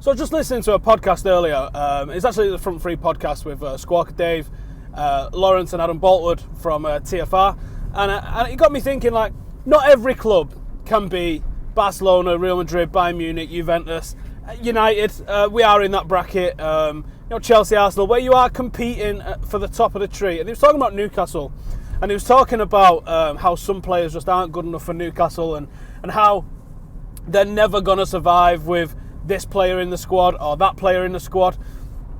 So I was just listening to a podcast earlier. It's actually the Front Three podcast with Squawker Dave, Lawrence and Adam Boltwood from TFR. And it got me thinking, like, not every club can be Barcelona, Real Madrid, Bayern Munich, Juventus, United. We are in that bracket. Chelsea, Arsenal, where you are competing for the top of the tree. And he was talking about Newcastle. And he was talking about how some players just aren't good enough for Newcastle and how they're never going to survive with this player in the squad or that player in the squad.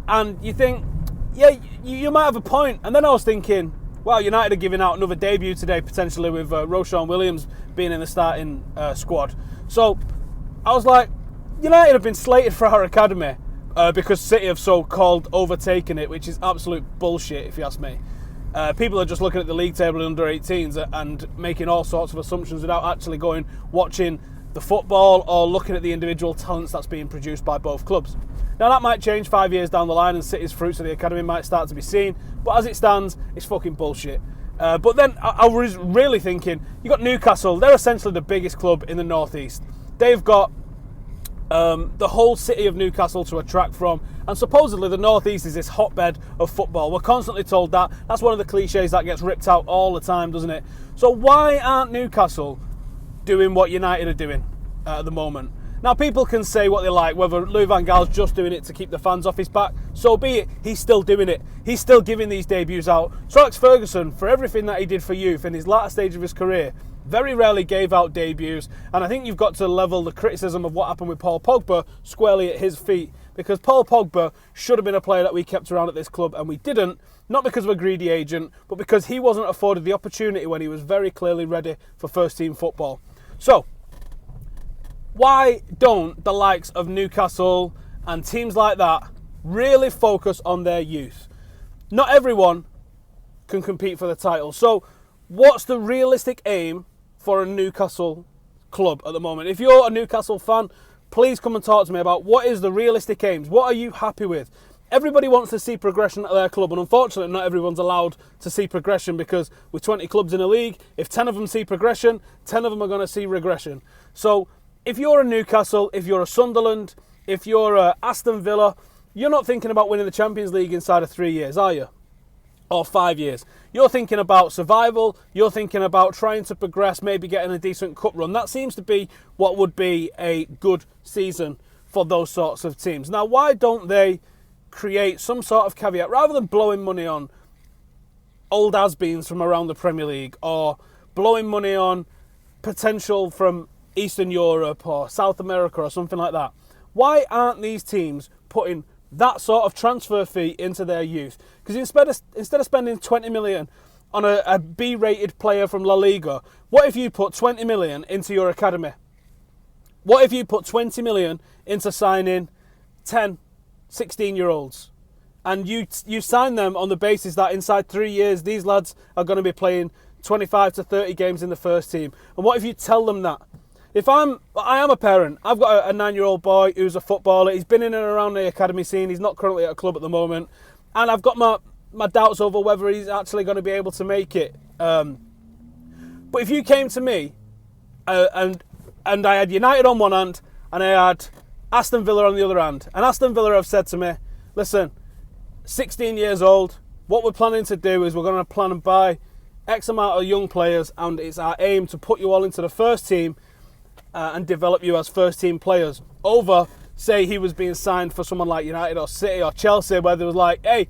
And you think, yeah, you might have a point. And then I was thinking, wow, United are giving out another debut today, potentially with Roshan Williams being in the starting squad. So I was like, United have been slated for our academy because City have so-called overtaken it, which is absolute bullshit, if you ask me. People are just looking at the league table in under 18s and making all sorts of assumptions without actually watching the football or looking at the individual talents that's being produced by both clubs. Now that might change 5 years down the line and City's fruits of the academy might start to be seen, but as it stands, it's fucking bullshit. But then I was really thinking, you got Newcastle, they're essentially the biggest club in the northeast. They've got the whole city of Newcastle to attract from, and supposedly the northeast is this hotbed of football. We're constantly told that. That's one of the cliches that gets ripped out all the time, doesn't it? So why aren't Newcastle doing what United are doing at the moment? Now, people can say what they like, whether Louis van Gaal's just doing it to keep the fans off his back, so be it. He's still doing it. He's still giving these debuts out. Sir Alex Ferguson, for everything that he did for youth in his latter stage of his career, very rarely gave out debuts, and I think you've got to level the criticism of what happened with Paul Pogba squarely at his feet, because Paul Pogba should have been a player that we kept around at this club, and we didn't, not because of a greedy agent, but because he wasn't afforded the opportunity when he was very clearly ready for first-team football. So, why don't the likes of Newcastle and teams like that really focus on their youth? Not everyone can compete for the title. So what's the realistic aim for a Newcastle club at the moment? If you're a Newcastle fan, please come and talk to me about what is the realistic aims. What are you happy with? Everybody wants to see progression at their club, and unfortunately not everyone's allowed to see progression, because with 20 clubs in a league, if 10 of them see progression, 10 of them are going to see regression. So if you're a Newcastle, if you're a Sunderland, if you're a Aston Villa, you're not thinking about winning the Champions League inside of 3 years, are you? Or 5 years. You're thinking about survival, you're thinking about trying to progress, maybe getting a decent cup run. That seems to be what would be a good season for those sorts of teams. Now, why don't they create some sort of caveat, rather than blowing money on old has-beens from around the Premier League, or blowing money on potential from Eastern Europe or South America or something like that? Why aren't these teams putting that sort of transfer fee into their youth? Because instead of spending 20 million on a B-rated player from La Liga, what if you put 20 million into your academy? What if you put 20 million into signing 10, 16-year-olds? And you sign them on the basis that inside 3 years, these lads are going to be playing 25 to 30 games in the first team. And what if you tell them that? I am a parent. I've got a 9-year-old boy who's a footballer. He's been in and around the academy scene. He's not currently at a club at the moment. And I've got my doubts over whether he's actually going to be able to make it. But if you came to me and I had United on one hand and I had Aston Villa on the other hand, and Aston Villa have said to me, listen, 16 years old, what we're planning to do is we're going to plan and buy X amount of young players, and it's our aim to put you all into the first team and develop you as first team players, over, say, he was being signed for someone like United or City or Chelsea, where they was like, hey,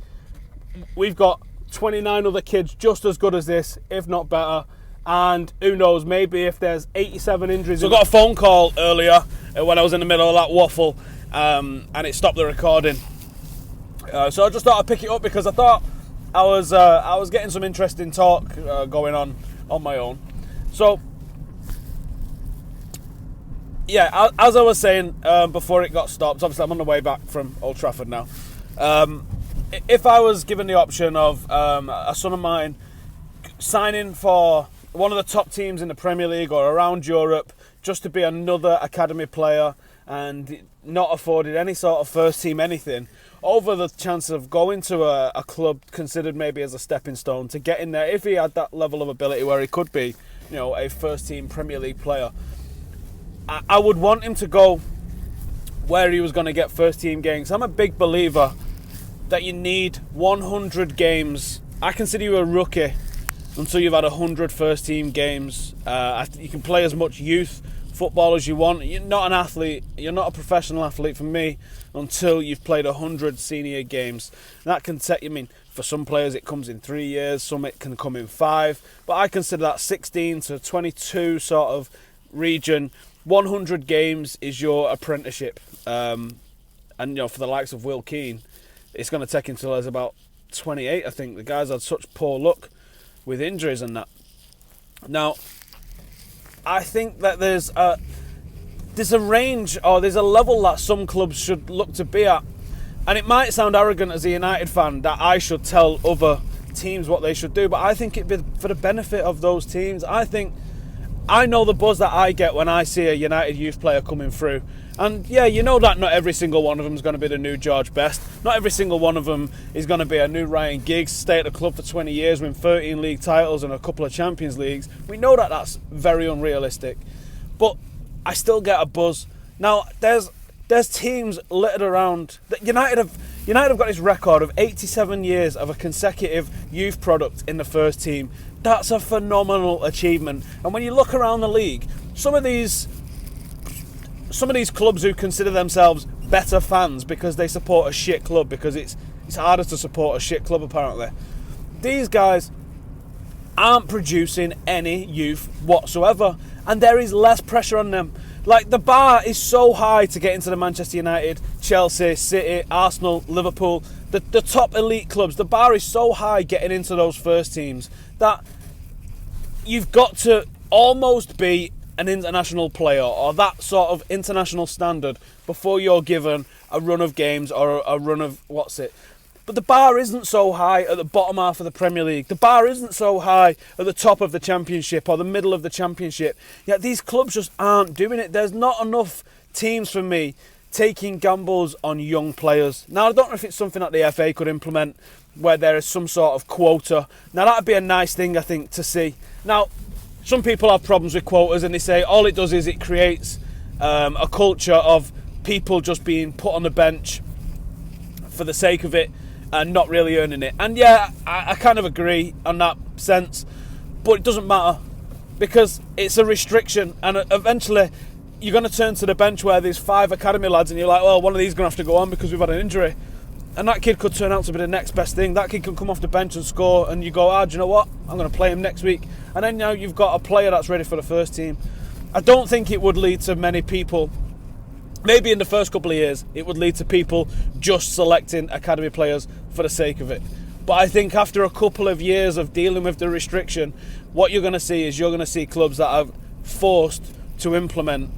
we've got 29 other kids just as good as this, if not better, and who knows, maybe if there's 87 injuries. So I got a phone call earlier when I was in the middle of that waffle, and it stopped the recording. So I just thought I'd pick it up because I thought I was getting some interesting talk going on my own. So yeah, as I was saying before it got stopped, obviously I'm on the way back from Old Trafford now. If I was given the option of a son of mine signing for one of the top teams in the Premier League or around Europe just to be another academy player and not afforded any sort of first team anything, over the chance of going to a club considered maybe as a stepping stone to get in there, if he had that level of ability where he could be, a first team Premier League player, I would want him to go where he was going to get first team games. I'm a big believer that you need 100 games. I consider you a rookie until you've had 100 first team games. You can play as much youth football as you want. You're not an athlete, you're not a professional athlete for me until you've played 100 senior games. That can take, for some players it comes in 3 years, some it can come in 5, but I consider that 16 to 22 sort of region. 100 games is your apprenticeship, and for the likes of Will Keane, it's going to take him till he's about 28. I think the guy's had such poor luck with injuries and that. Now, I think that there's a range, or there's a level that some clubs should look to be at. And it might sound arrogant as a United fan that I should tell other teams what they should do, but I think it'd be for the benefit of those teams. I know the buzz that I get when I see a United youth player coming through. And yeah, you know that not every single one of them is going to be the new George Best. Not every single one of them is going to be a new Ryan Giggs, stay at the club for 20 years, win 13 league titles and a couple of Champions Leagues. We know that that's very unrealistic. But I still get a buzz. Now, there's teams littered around. United have got this record of 87 years of a consecutive youth product in the first team. That's a phenomenal achievement. And when you look around the league, some of these clubs who consider themselves better fans because they support a shit club, because it's harder to support a shit club apparently, these guys aren't producing any youth whatsoever, and there is less pressure on them. Like, the bar is so high to get into the Manchester United, Chelsea, City, Arsenal, Liverpool, the top elite clubs. The bar is so high getting into those first teams that you've got to almost be an international player or that sort of international standard before you're given a run of games or a run of But the bar isn't so high at the bottom half of the Premier League. The bar isn't so high at the top of the Championship or the middle of the Championship. Yet these clubs just aren't doing it. There's not enough teams for me taking gambles on young players. Now, I don't know if it's something that the FA could implement where there is some sort of quota. Now, that would be a nice thing, I think, to see. Now, some people have problems with quotas and they say all it does is it creates a culture of people just being put on the bench for the sake of it and not really earning it. And yeah, I kind of agree on that sense, but it doesn't matter because it's a restriction, and eventually you're going to turn to the bench where there's 5 academy lads and you're like, well, one of these is going to have to go on because we've had an injury. And that kid could turn out to be the next best thing. That kid can come off the bench and score, and you go, do you know what? I'm going to play him next week. And then now you've got a player that's ready for the first team. I don't think it would lead to many people. Maybe in the first couple of years, it would lead to people just selecting academy players for the sake of it. But I think after a couple of years of dealing with the restriction, what you're going to see is you're going to see clubs that are forced to implement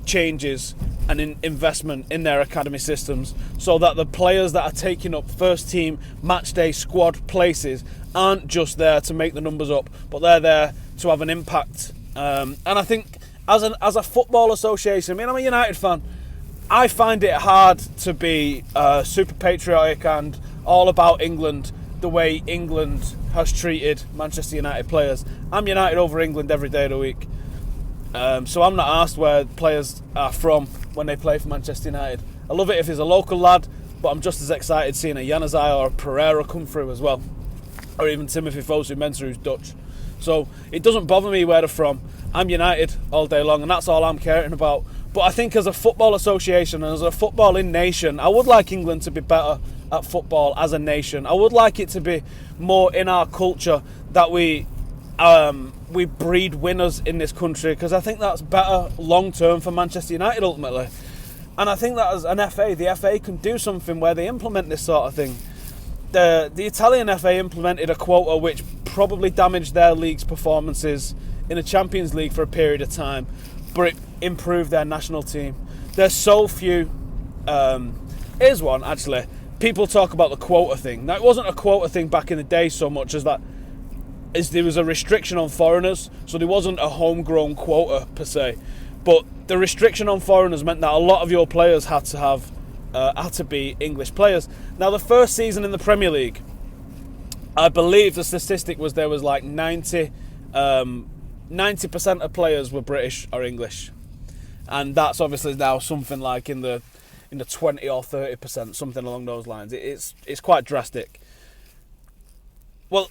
changes and investment in their academy systems so that the players that are taking up first team match day squad places aren't just there to make the numbers up, but they're there to have an impact. And I think as a football association, I'm a United fan, I find it hard to be super patriotic and all about England the way England has treated Manchester United players. I'm United over England every day of the week. So I'm not asked where players are from when they play for Manchester United. I love it if he's a local lad, but I'm just as excited seeing a Januzaj or a Pereira come through as well. Or even Timothy Fosu-Mensah, who's Dutch. So it doesn't bother me where they're from. I'm United all day long, and that's all I'm caring about. But I think as a football association and as a footballing nation, I would like England to be better at football as a nation. I would like it to be more in our culture that we breed winners in this country, because I think that's better long term for Manchester United ultimately. And I think that as an FA, the FA can do something where they implement this sort of thing. The Italian FA implemented a quota which probably damaged their league's performances in a Champions League for a period of time, but it improved their national team. There's so few. Here's one actually. People talk about the quota thing. Now, it wasn't a quota thing back in the day so much as that there was a restriction on foreigners, so there wasn't a homegrown quota per se. But the restriction on foreigners meant that a lot of your players had to be English players. Now, the first season in the Premier League, I believe the statistic was there was like 90% of players were British or English. And that's obviously now something like in the in the 20 or 30%, something along those lines. It's quite drastic. Well,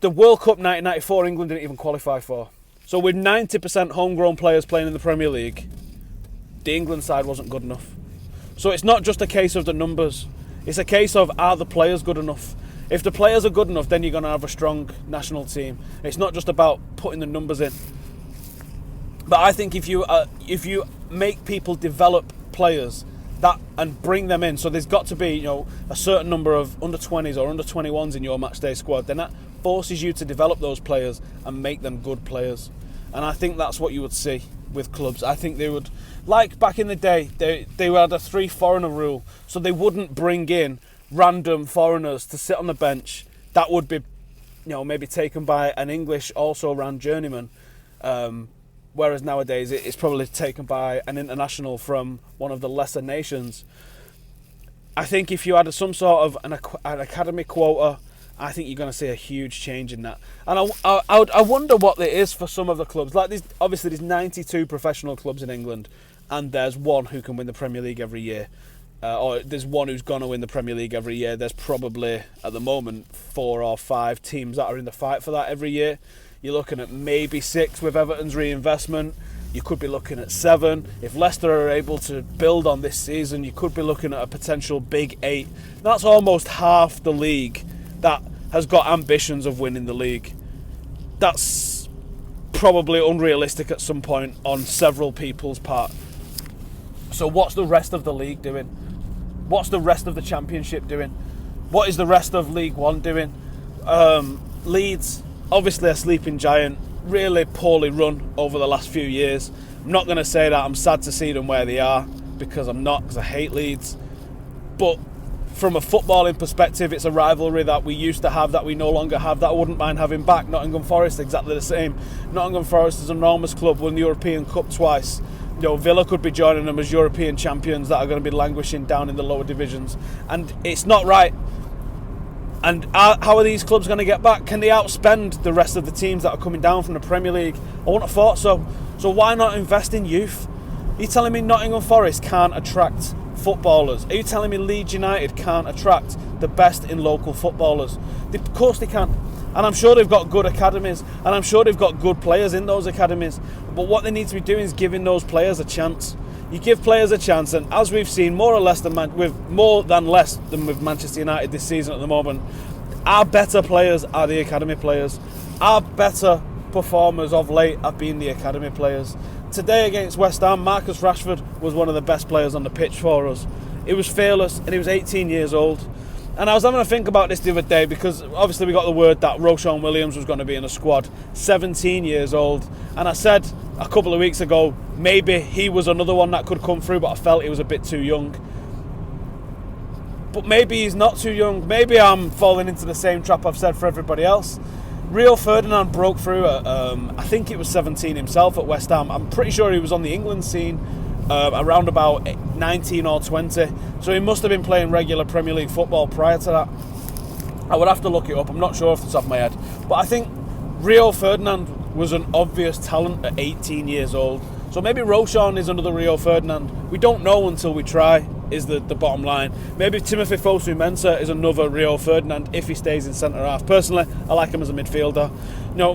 the World Cup 1994 England didn't even qualify for. So with 90% homegrown players playing in the Premier League, the England side wasn't good enough. So it's not just a case of the numbers. It's a case of, are the players good enough? If the players are good enough, then you're going to have a strong national team. It's not just about putting the numbers in. But I think if you make people develop players that and bring them in, so there's got to be a certain number of under 20s or under 21s in your matchday squad, then that forces you to develop those players and make them good players. And I think that's what you would see with clubs. I think they would, like back in the day, they had a 3 foreigner rule, so they wouldn't bring in random foreigners to sit on the bench. That would be, maybe taken by an English also ran journeyman. Whereas nowadays it's probably taken by an international from one of the lesser nations. I think if you had some sort of an academy quota, I think you're going to see a huge change in that. And I wonder what it is for some of the clubs. Like obviously there's 92 professional clubs in England, and there's one who can win the Premier League every year. Or there's one who's going to win the Premier League every year. There's probably, at the moment, 4 or 5 teams that are in the fight for that every year. You're looking at maybe 6 with Everton's reinvestment. You could be looking at 7. If Leicester are able to build on this season, you could be looking at a potential big 8. That's almost half the league that has got ambitions of winning the league. That's probably unrealistic at some point on several people's part. So what's the rest of the league doing? What's the rest of the Championship doing? What is the rest of League One doing? Leeds, obviously a sleeping giant, really poorly run over the last few years. I'm not going to say that I'm sad to see them where they are, because I'm not, because I hate Leeds. But from a footballing perspective, it's a rivalry that we used to have that we no longer have, that I wouldn't mind having back. Nottingham Forest, exactly the same. Nottingham Forest is an enormous club, won the European Cup twice. Villa could be joining them as European champions that are going to be languishing down in the lower divisions. And it's not right. And how are these clubs going to get back? Can they outspend the rest of the teams that are coming down from the Premier League? I wouldn't have thought so. So why not invest in youth? Are you telling me Nottingham Forest can't attract footballers? Are you telling me Leeds United can't attract the best in local footballers? Of course they can. And I'm sure they've got good academies, and I'm sure they've got good players in those academies. But what they need to be doing is giving those players a chance. You give players a chance, and as we've seen, more less than with Manchester United this season at the moment, our better players are the academy players. Our better performers of late have been the academy players. Today against West Ham, Marcus Rashford was one of the best players on the pitch for us. He was fearless, and he was 18 years old. And I was having to think about this the other day, because obviously we got the word that Roshan Williams was going to be in a squad, 17 years old. And I said a couple of weeks ago, maybe he was another one that could come through, but I felt he was a bit too young. But maybe he's not too young. Maybe I'm falling into the same trap I've said for everybody else. Rio Ferdinand broke through at, I think it was 17 himself at West Ham. I'm pretty sure he was on the England scene around about 19 or 20. So he must have been playing regular Premier League football prior to that. I would have to look it up. I'm not sure off the top of my head. But I think Rio Ferdinand was an obvious talent at 18 years old. So maybe Roshan is another Rio Ferdinand. We don't know until we try, is the bottom line. Maybe Timothy Fosu-Mensah is another Rio Ferdinand if he stays in centre-half. Personally, I like him as a midfielder.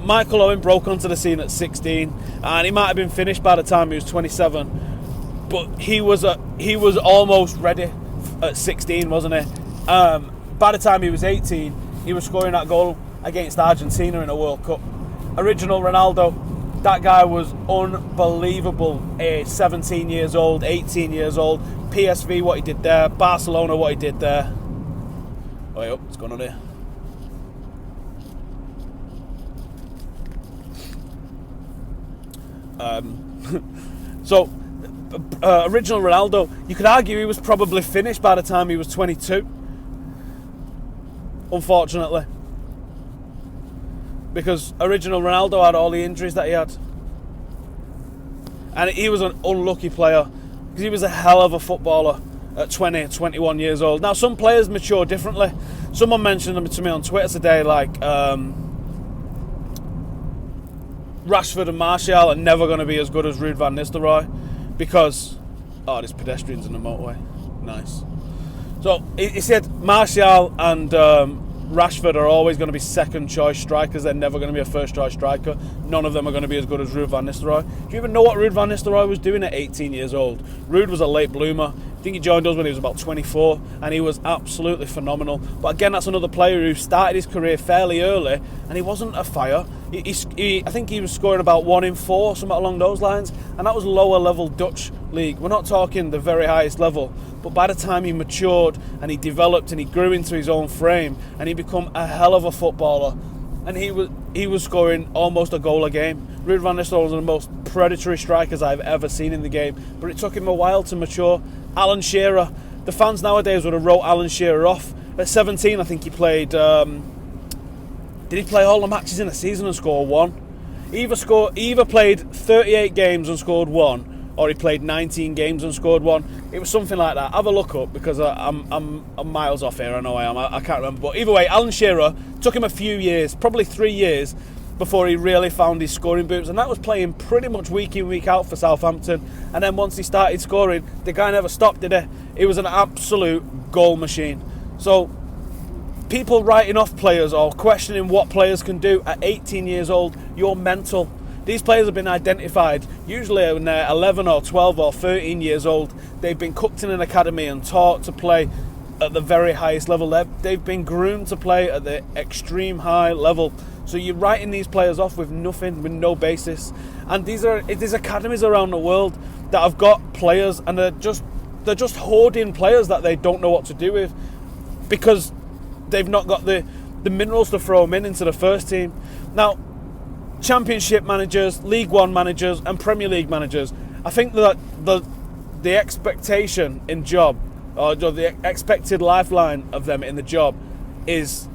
Michael Owen broke onto the scene at 16, and he might have been finished by the time he was 27. But he was almost ready at 16, wasn't he? By the time he was 18, he was scoring that goal against Argentina in a World Cup. Original Ronaldo, that guy was unbelievable. 17 years old, 18 years old. PSV, what he did there. Barcelona, what he did there. Wait up, what's going on here? Original Ronaldo, you could argue he was probably finished by the time he was 22. Unfortunately. Because original Ronaldo had all the injuries that he had. And he was an unlucky player, because he was a hell of a footballer at 20, 21 years old. Now, some players mature differently. Someone mentioned them to me on Twitter today, like Rashford and Martial are never going to be as good as Ruud van Nistelrooy, because there's pedestrians in the motorway. Nice. So he said Martial and Rashford are always going to be second choice strikers. They're never going to be a first choice striker. None of them are going to be as good as Ruud van Nistelrooy. Do you even know what Ruud van Nistelrooy was doing at 18 years old? Ruud was a late bloomer. I think he joined us when he was about 24, and he was absolutely phenomenal. But again, that's another player who started his career fairly early, and he wasn't a fire. I think he was scoring about 1 in 4, something along those lines, and that was lower level Dutch league. We're not talking the very highest level, but by the time he matured and he developed and he grew into his own frame and he became a hell of a footballer, and he was scoring almost a goal a game. Ruud van Nistelrooy was one of the most predatory strikers I've ever seen in the game, but it took him a while to mature. Alan Shearer, the fans nowadays would have wrote Alan Shearer off. At 17, I think he played. Did he play all the matches in a season and score 1? He either played 38 games and scored 1, or he played 19 games and scored 1. It was something like that. Have a look up, because I'm miles off here. I know I am. I can't remember. But either way, Alan Shearer took him a few years, probably 3 years, before he really found his scoring boots, and that was playing pretty much week in, week out for Southampton. And then once he started scoring, the guy never stopped, did he? He was an absolute goal machine. So people writing off players or questioning what players can do at 18 years old, you're mental. These players have been identified usually when they're 11 or 12 or 13 years old. They've been cooked in an academy and taught to play at the very highest level. They've been groomed to play at the extreme high level. So you're writing these players off with nothing, with no basis. And there's academies around the world that have got players, and they're just hoarding players that they don't know what to do with, because they've not got the minerals to throw them into the first team. Now, Championship managers, League One managers, and Premier League managers, I think that the expectation in job, or the expected lifeline of them in the job is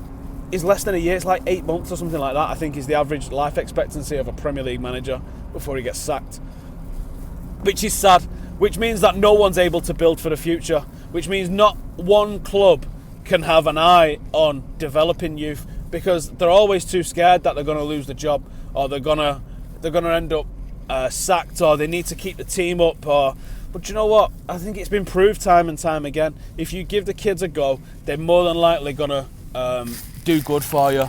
less than a year. It's like 8 months or something like that, I think, is the average life expectancy of a Premier League manager before he gets sacked. Which is sad, which means that no one's able to build for the future, which means not one club can have an eye on developing youth, because they're always too scared that they're going to lose the job, or they're going to end up sacked, or they need to keep the team up. But you know what? I think it's been proved time and time again. If you give the kids a go, they're more than likely going to do good for you.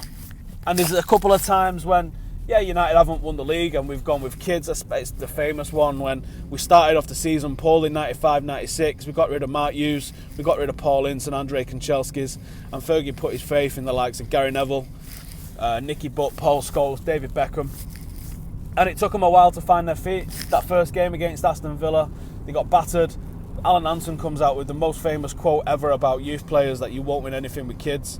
And there's a couple of times when, United haven't won the league and we've gone with kids. It's the famous one when we started off the season poorly, 95-96. We got rid of Mark Hughes, we got rid of Paul Ince and Andrei Kanchelskis, and Fergie put his faith in the likes of Gary Neville, Nicky Butt, Paul Scholes, David Beckham. And it took them a while to find their feet. That first game against Aston Villa, they got battered. Alan Hansen comes out with the most famous quote ever about youth players, that you won't win anything with kids.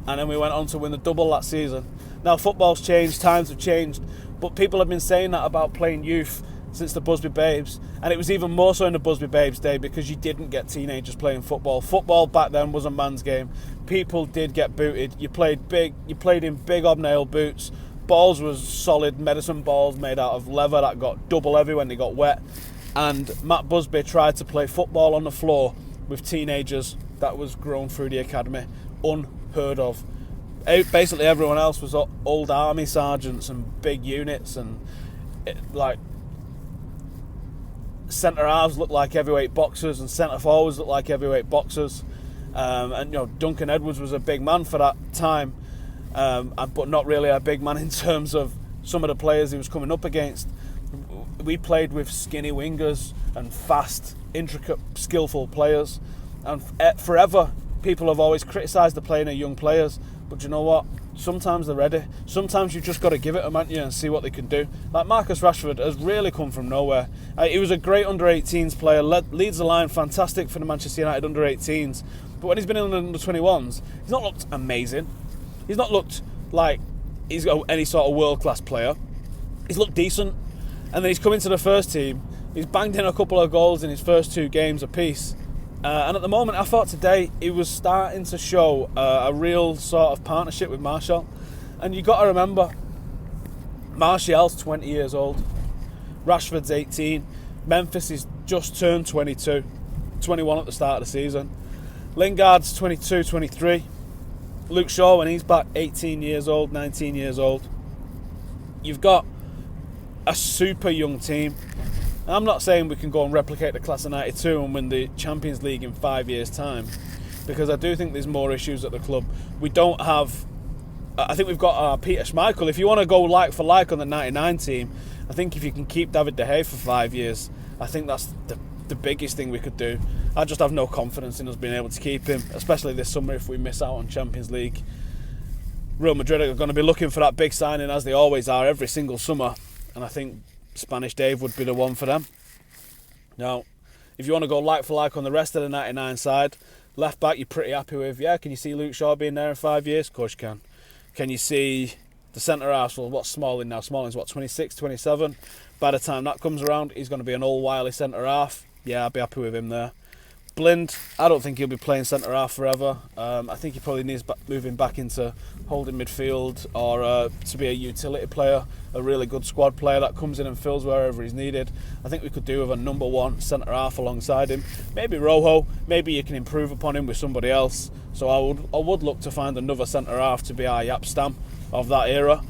And then we went on to win the double that season. Now, football's changed, times have changed, but people have been saying that about playing youth since the Busby Babes. And it was even more so in the Busby Babes day, because you didn't get teenagers playing football. Football back then was a man's game. People did get booted. You played in big hobnail boots. Balls was solid medicine balls made out of leather that got double heavy when they got wet. And Matt Busby tried to play football on the floor with teenagers that was grown through the academy. Unheard of. Basically everyone else was old army sergeants and big units, and centre halves looked like heavyweight boxers and centre forwards looked like heavyweight boxers. And Duncan Edwards was a big man for that time, but not really a big man in terms of some of the players he was coming up against. We played with skinny wingers and fast, intricate, skillful players, and forever people have always criticised the playing of young players. But you know what? Sometimes they're ready. Sometimes you've just got to give it them, haven't you, and see what they can do. Like Marcus Rashford has really come from nowhere. He was a great under-18s player, leads the line, fantastic for the Manchester United under-18s. But when he's been in the under-21s, he's not looked amazing. He's not looked like he's got any sort of world-class player. He's looked decent. And then he's come into the first team. He's banged in a couple of goals in his first 2 games apiece. And at the moment, I thought today he was starting to show a real sort of partnership with Martial. And you've got to remember, Martial's 20 years old. Rashford's 18. Memphis is just turned 22. 21 at the start of the season. Lingard's 22, 23. Luke Shaw, when he's back, 18 years old, 19 years old. You've got a super young team. And I'm not saying we can go and replicate the class of 92 and win the Champions League in 5 years' time, because I do think there's more issues at the club. We don't have... I think we've got Peter Schmeichel. If you want to go like for like on the 99 team, I think if you can keep David De Gea for 5 years, I think that's the biggest thing we could do. I just have no confidence in us being able to keep him, especially this summer if we miss out on Champions League. Real Madrid are going to be looking for that big signing, as they always are every single summer, and I think Spanish Dave would be the one for them. Now, if you want to go like for like on the rest of the 99 side, left back you're pretty happy with. Yeah, can you see Luke Shaw being there in 5 years? Of course you can. Can you see the centre half? Well, what's Smalling now? Smalling's what, 26, 27? By the time that comes around, he's going to be an old wily centre half. Yeah, I'd be happy with him there. Blind, I don't think he'll be playing centre half forever. I think he probably needs moving back into holding midfield, or to be a utility player, a really good squad player that comes in and fills wherever he's needed. I think we could do with a number one centre half alongside him. Maybe Rojo. Maybe you can improve upon him with somebody else. So I would look to find another centre half to be our Yap Stam of that era.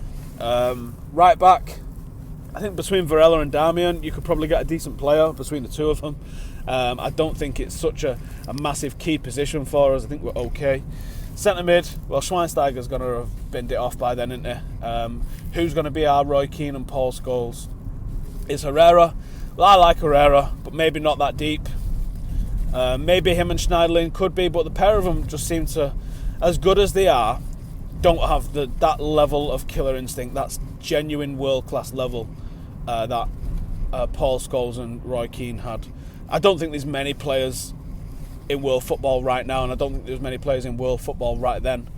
Right back, I think between Varela and Darmian, you could probably get a decent player between the two of them. I don't think it's such a massive key position for us. I think we're okay. Centre mid, well, Schweinsteiger's going to have binned it off by then, isn't he? Who's going to be our Roy Keane and Paul Scholes? Is Herrera? Well, I like Herrera, but maybe not that deep. Maybe him and Schneiderlin could be, but the pair of them just seem to, as good as they are, don't have that level of killer instinct. That's genuine world-class level that Paul Scholes and Roy Keane had. I don't think there's many players in world football right now, and I don't think there's many players in world football right then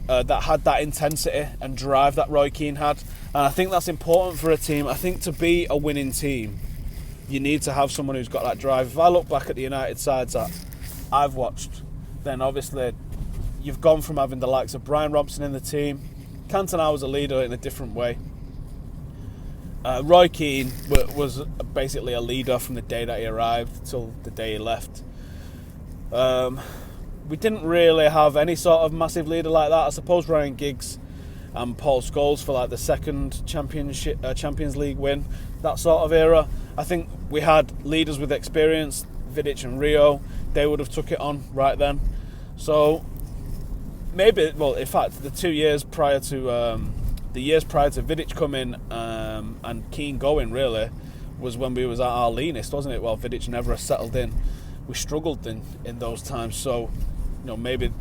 that had that intensity and drive that Roy Keane had. And I think that's important for a team. I think to be a winning team, you need to have someone who's got that drive. If I look back at the United sides that I've watched, then obviously you've gone from having the likes of Brian Robson in the team. Cantona was a leader in a different way. Roy Keane was basically a leader from the day that he arrived till the day he left. We didn't really have any sort of massive leader like that. I suppose Ryan Giggs and Paul Scholes for like the second Champions League win, that sort of era. I think we had leaders with experience, Vidic and Rio. They would have took it on right then. So maybe, well, in fact, the years prior to Vidic coming and Keane going, really, was when we was at our leanest, wasn't it? Well, Vidic never settled in. We struggled in those times. So, maybe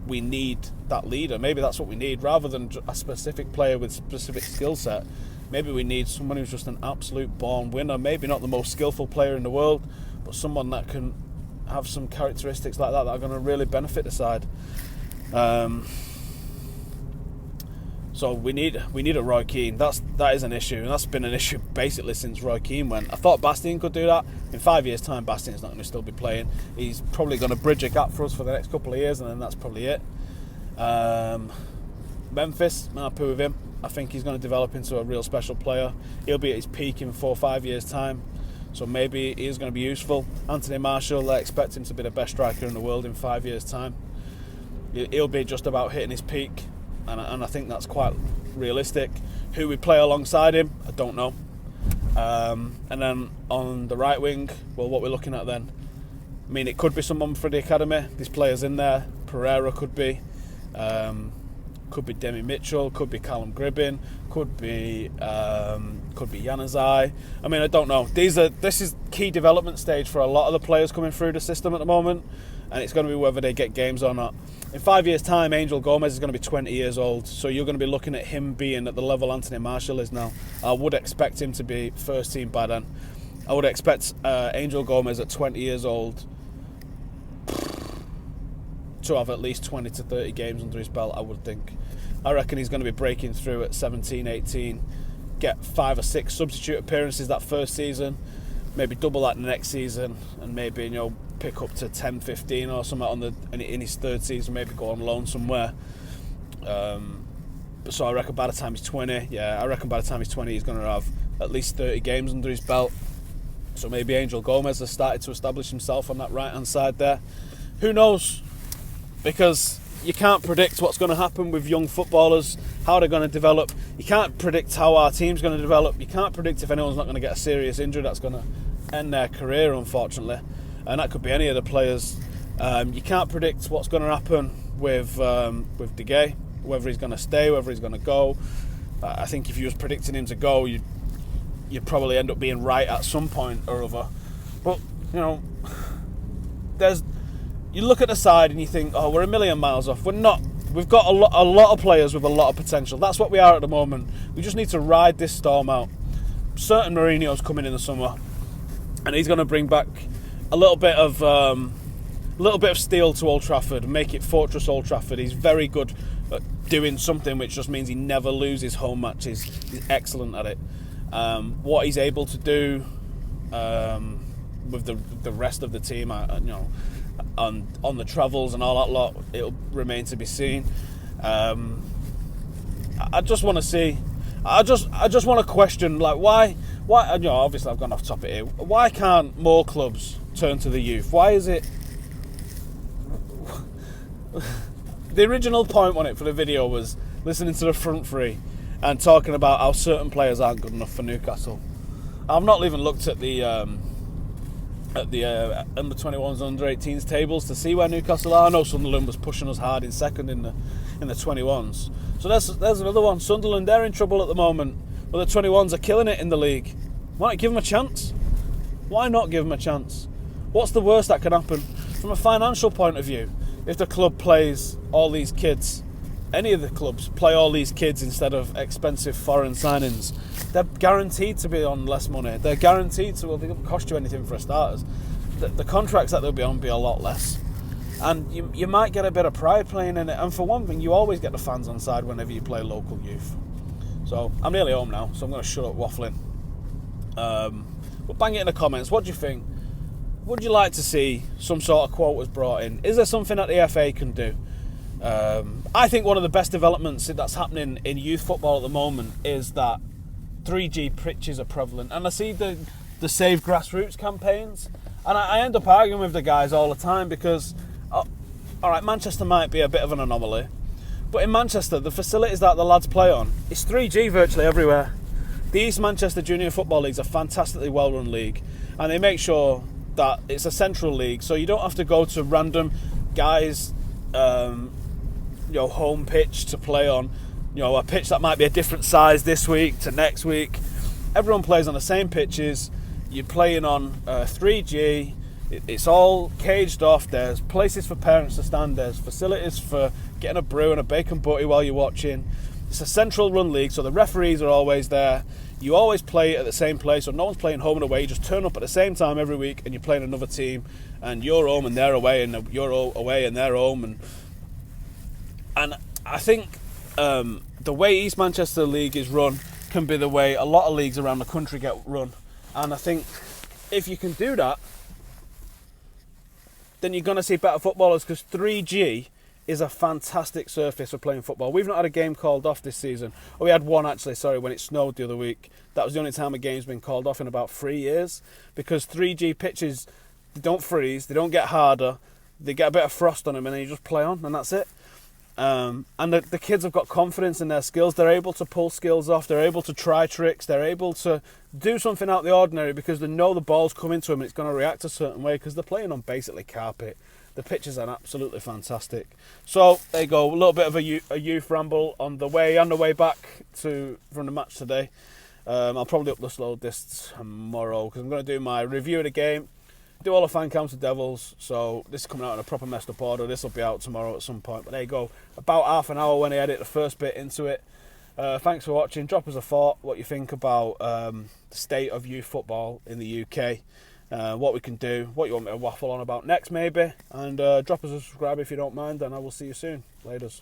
we need that leader. Maybe that's what we need, rather than a specific player with specific skill set. Maybe we need someone who's just an absolute born winner. Maybe not the most skillful player in the world, but someone that can have some characteristics like that are going to really benefit the side. So we need a Roy Keane. That is an issue, and that's been an issue basically since Roy Keane went. I thought Bastien could do that. In 5 years' time, Bastien's not going to still be playing. He's probably going to bridge a gap for us for the next couple of years, and then that's probably it. Memphis, I'm happy with him. I think he's going to develop into a real special player. He'll be at his peak in 4 or 5 years' time, so maybe he is going to be useful. Anthony Martial, I expect him to be the best striker in the world in 5 years' time. He'll be just about hitting his peak. And I think that's quite realistic. Who we play alongside him, I don't know. And then on the right wing, well, what we're looking at then? I mean, it could be someone for the academy. There's players in there. Pereira could be. Could be Demi Mitchell. Could be Callum Gribbin. Could be Januzaj. I mean, I don't know. This is key development stage for a lot of the players coming through the system at the moment, and it's going to be whether they get games or not. In 5 years' time, Angel Gomez is going to be 20 years old, so you're going to be looking at him being at the level Anthony Martial is now. I would expect him to be first team by then. I would expect Angel Gomez at 20 years old to have at least 20 to 30 games under his belt, I would think. I reckon he's going to be breaking through at 17, 18, get 5 or 6 substitute appearances that first season, maybe double that next season, and maybe, pick up to 10, 15 or something in his third season, maybe go on loan somewhere. So I reckon by the time he's 20, he's going to have at least 30 games under his belt. So maybe Angel Gomez has started to establish himself on that right-hand side there. Who knows? Because you can't predict what's going to happen with young footballers, how they're going to develop. You can't predict how our team's going to develop. You can't predict if anyone's not going to get a serious injury that's going to end their career, unfortunately. And that could be any of the players. You can't predict what's going to happen with De Gea, whether he's going to stay, whether he's going to go. I think if you was predicting him to go, you'd probably end up being right at some point or other. But, you know, you look at the side and you think, oh, we're a million miles off. We're not. We've got a lot of players with a lot of potential. That's what we are at the moment. We just need to ride this storm out. Certain Mourinho's coming in the summer, and he's going to bring back a little bit of steel to Old Trafford and make it Fortress Old Trafford. He's very good at doing something, which just means he never loses home matches. He's excellent at it. What he's able to do with the rest of the team, on the travels and all that lot, it'll remain to be seen. I just want to see. I just want to question, like, why? Obviously I've gone off topic here. Why can't more clubs turn to the youth? Why is it? The original point on it for the video was listening to the front three and talking about how certain players aren't good enough for Newcastle. I've not even looked at the under 21s, under 18s tables to see where Newcastle are. I know Sunderland was pushing us hard in second in the 21s. So there's another one. Sunderland, they're in trouble at the moment, but the 21s are killing it in the league. Why not give them a chance? Why not give them a chance? What's the worst that can happen? From a financial point of view, if the club plays all these kids, any of the clubs play all these kids instead of expensive foreign signings, they're guaranteed to be on less money. They're guaranteed to, well, they don't cost you anything for starters. The contracts that they'll be on will be a lot less. And you might get a bit of pride playing in it. And for one thing, you always get the fans on side whenever you play local youth. So I'm nearly home now, so I'm going to shut up waffling. But bang it in the comments. What do you think? Would you like to see some sort of quotas brought in? Is there something that the FA can do? I think one of the best developments that's happening in youth football at the moment is that 3G pitches are prevalent, and I see the Save Grassroots campaigns, and I end up arguing with the guys all the time because, alright, Manchester might be a bit of an anomaly, but in Manchester, the facilities that the lads play on, it's 3G virtually everywhere. The East Manchester Junior Football League's a fantastically well-run league, and they make sure that it's a central league, so you don't have to go to random guys' home pitch to play on. A pitch that might be a different size this week to next week. Everyone plays on the same pitches. You're playing on 3G. It's all caged off. There's places for parents to stand. There's facilities for getting a brew and a bacon butty while you're watching. It's a central run league, so the referees are always there. You always play at the same place, so no one's playing home and away. You just turn up at the same time every week and you're playing another team, and you're home and they're away, and you're away and they're home. And I think the way East Manchester League is run can be the way a lot of leagues around the country get run. And I think if you can do that, then you're going to see better footballers, because 3G is a fantastic surface for playing football. We've not had a game called off this season. Oh, we had one actually, when it snowed the other week. That was the only time a game's been called off in about 3 years, because 3G pitches, they don't freeze, they don't get harder, they get a bit of frost on them, and then you just play on, and that's it. And the kids have got confidence in their skills. They're able to pull skills off. They're able to try tricks. They're able to do something out of the ordinary because they know the ball's coming to them and it's going to react a certain way, because they're playing on basically carpet. The pitches are absolutely fantastic. So there you go, a little bit of a youth ramble on the way back from the match today. I'll probably upload this tomorrow because I'm going to do my review of the game, do all the fan cams of Devils. So this is coming out in a proper messed up order. This will be out tomorrow at some point. But there you go, about half an hour when I edit the first bit into it. Thanks for watching. Drop us a thought what you think about the state of youth football in the UK. What we can do, what you want me to waffle on about next maybe, and drop us a subscribe if you don't mind, and I will see you soon. Laters.